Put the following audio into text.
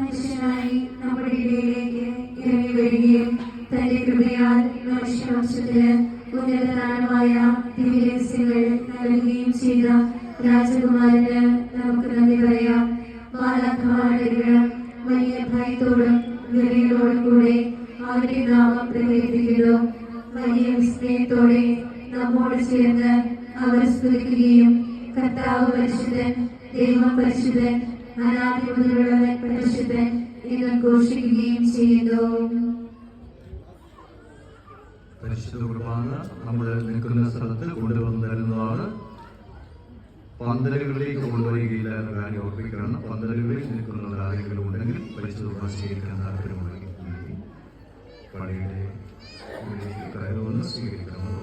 മനുഷ്യനായി നമ്മുടെ ഇടയിലേക്ക് ഇറങ്ങി വരികയും തന്റെ കൃപയാൽ മനുഷ്യവംശത്തിന് ഉന്നതമായ ദിവ്യരഹസ്യങ്ങൾ നൽകുകയും ചെയ്ത രാജകുമാരന് നമുക്ക് നന്ദി പറയാം. മാലാഖമാരുടെ വലിയ ഭയത്തോടും വിറയലോടും കൂടെ അവരുടെ നാമം പ്രകീർത്തിക്കുന്നു. വലിയ വിസ്മയത്തോടെ നമ്മോട് ചേർന്ന് അവർ സ്തുതിക്കുകയും കർത്താവ് പരിശുദ്ധൻ, ദൈവം പരിശുദ്ധൻ, അനാദി മുതലുള്ളവൻ പരിശുദ്ധൻ എന്ന് ഘോഷിക്കുകയും ചെയ്യുന്നു. പരിശുദ്ധ കുർബാന നമ്മൾ നിൽക്കുന്ന സ്ഥലത്ത് കൊണ്ടുവന്ന് തരുന്നതാണ്. പന്തലുകളിലേക്ക് കൊണ്ടുവരികയില്ല എന്ന കാര്യം ഓർപ്പിക്കണം. പന്തലുകളിൽ നിൽക്കുന്ന ആരെങ്കിലും ഉണ്ടെങ്കിൽ പരിശുദ്ധ കുർബാന സ്വീകരിക്കാൻ താല്പര്യമുണ്ടെങ്കിൽ പള്ളിയുടെ കയറുവന്ന് സ്വീകരിക്കണം.